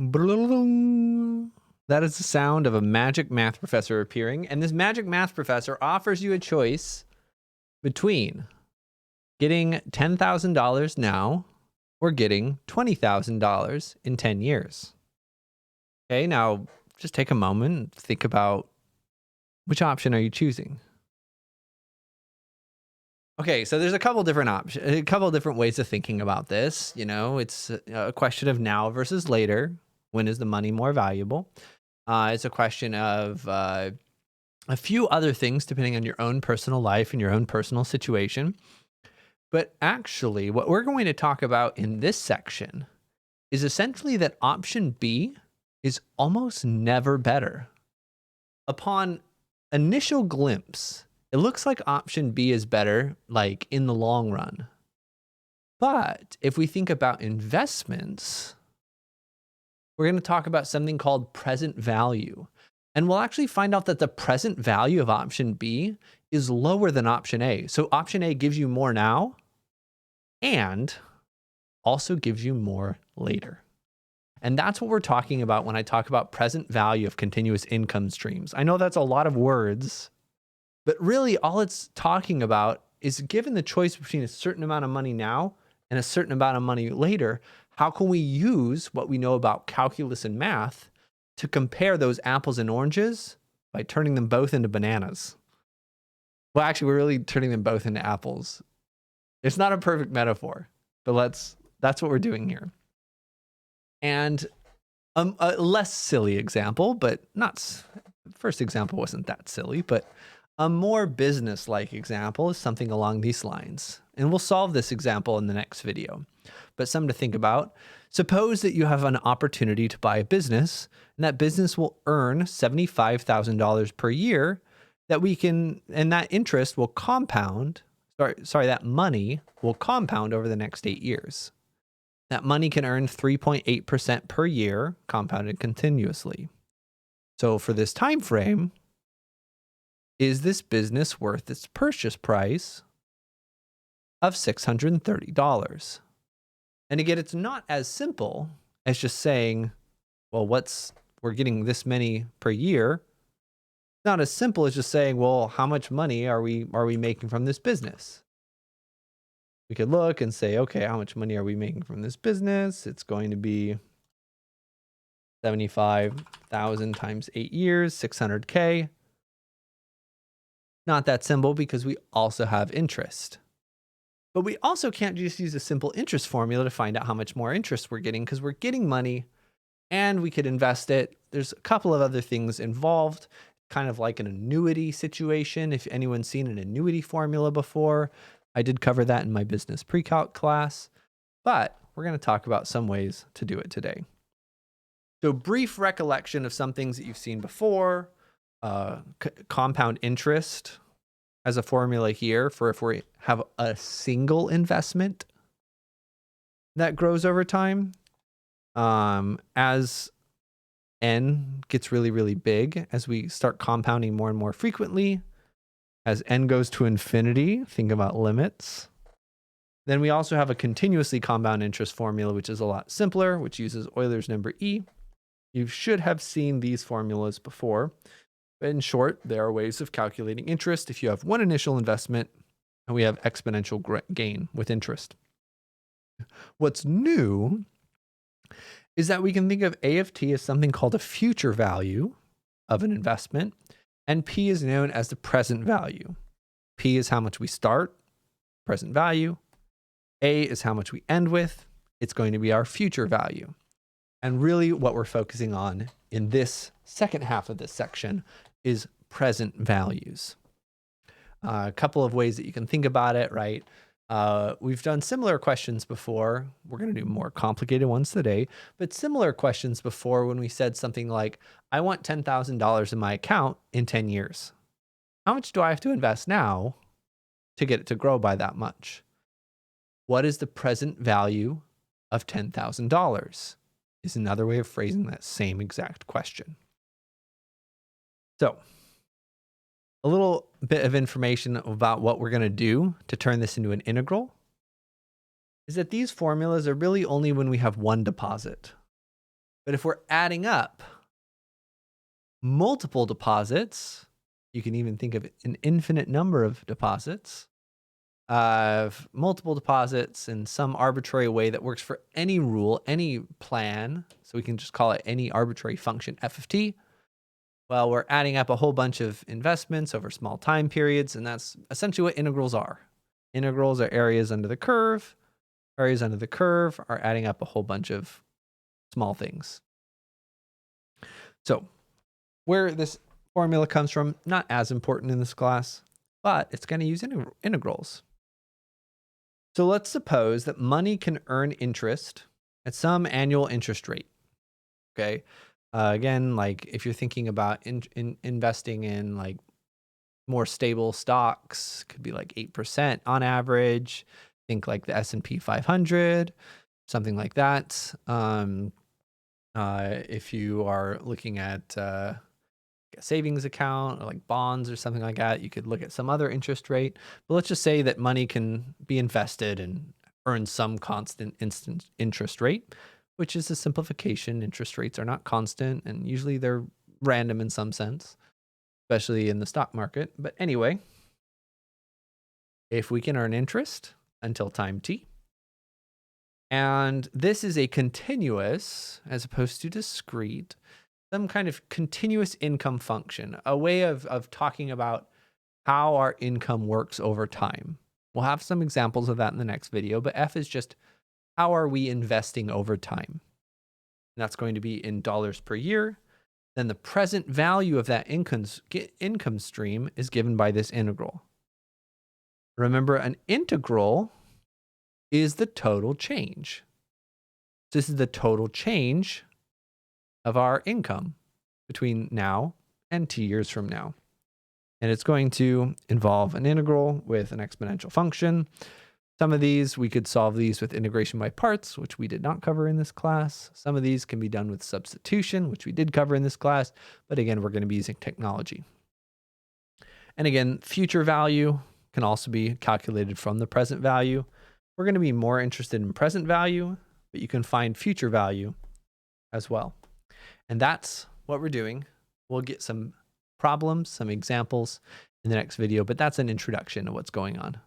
That is the sound of a magic math professor appearing. And this magic math professor offers you a choice between getting $10,000 now or getting $20,000 in 10 years. Okay, now just take a moment and think about which option are you choosing? Okay, so there's a couple different options, a couple different ways of thinking about this. You know, it's a question of now versus later. When is the money more valuable? It's a question of a few other things depending on your own personal life and your own personal situation. But actually, what we're going to talk about in this section is essentially that option B is almost never better. Upon initial glimpse, it looks like option B is better, like in the long run. But if we think about investments, we're going to talk about something called present value. And we'll actually find out that the present value of option B is lower than option A. So option A gives you more now and also gives you more later. And that's what we're talking about when I talk about present value of continuous income streams. I know that's a lot of words, but really all it's talking about is given the choice between a certain amount of money now and a certain amount of money later, how can we use what we know about calculus and math to compare those apples and oranges by turning them both into bananas? Well, actually, we're really turning them both into apples. It's not a perfect metaphor, but that's what we're doing here. And a less silly example, but first example wasn't that silly, but a more business-like example is something along these lines. And we'll solve this example in the next video. But something to think about. Suppose that you have an opportunity to buy a business, and that business will earn $75,000 per year and that interest will compound, that money will compound over the next 8 years. That money can earn 3.8% per year, compounded continuously. So for this time frame, is this business worth its purchase price of $630? And again, it's not as simple as just saying, well, we're getting this many per year. It's not as simple as just saying, well, how much money are we making from this business? We could look and say, okay, how much money are we making from this business? It's going to be 75,000 times 8 years, 600K. Not that simple because we also have interest. But we also can't just use a simple interest formula to find out how much more interest we're getting because we're getting money and we could invest it. There's a couple of other things involved, kind of like an annuity situation. If anyone's seen an annuity formula before, I did cover that in my business pre-calc class, but we're going to talk about some ways to do it today. So brief recollection of some things that you've seen before, compound interest as a formula here for if we have a single investment that grows over time. As n gets really, really big, as we start compounding more and more frequently, as n goes to infinity, think about limits. Then we also have a continuously compound interest formula, which is a lot simpler, which uses Euler's number E. You should have seen these formulas before. But in short, there are ways of calculating interest if you have one initial investment and we have exponential gain with interest. What's new is that we can think of A of t as something called a future value of an investment, and P is known as the present value. P is how much we start, present value. A is how much we end with. It's going to be our future value. And really what we're focusing on in this second half of this section is present values. A couple of ways that you can think about it, right? We've done similar questions before. We're going to do more complicated ones today, but similar questions before when we said something like, I want $10,000 in my account in 10 years. How much do I have to invest now to get it to grow by that much? What is the present value of $10,000? Is another way of phrasing that same exact question. So, a little bit of information about what we're going to do to turn this into an integral is that these formulas are really only when we have one deposit. But if we're adding up multiple deposits, you can even think of an infinite number of deposits, of multiple deposits in some arbitrary way that works for any rule, any plan. So we can just call it any arbitrary function f of t. Well, we're adding up a whole bunch of investments over small time periods, and that's essentially what integrals are. Integrals are areas under the curve. Areas under the curve are adding up a whole bunch of small things. So where this formula comes from, not as important in this class, but it's going to use integrals. So let's suppose that money can earn interest at some annual interest rate. Okay. Again, like if you're thinking about investing in like more stable stocks, could be like 8% on average. Think like the S&P 500, something like that. If you are looking at a savings account or like bonds or something like that, you could look at some other interest rate. But let's just say that money can be invested and earn some constant instant interest rate, which is a simplification. Interest rates are not constant, and usually they're random in some sense, especially in the stock market. But anyway, if we can earn interest until time t, and this is a continuous as opposed to discrete, some kind of continuous income function, a way of talking about how our income works over time. We'll have some examples of that in the next video, but F is just how are we investing over time? And that's going to be in dollars per year. Then the present value of that income stream is given by this integral. Remember, an integral is the total change. This is the total change of our income between now and t years from now. And it's going to involve an integral with an exponential function. Some of these, we could solve these with integration by parts, which we did not cover in this class. Some of these can be done with substitution, which we did cover in this class. But again, we're going to be using technology. And again, future value can also be calculated from the present value. We're going to be more interested in present value, but you can find future value as well. And that's what we're doing. We'll get some problems, some examples in the next video, but that's an introduction to what's going on.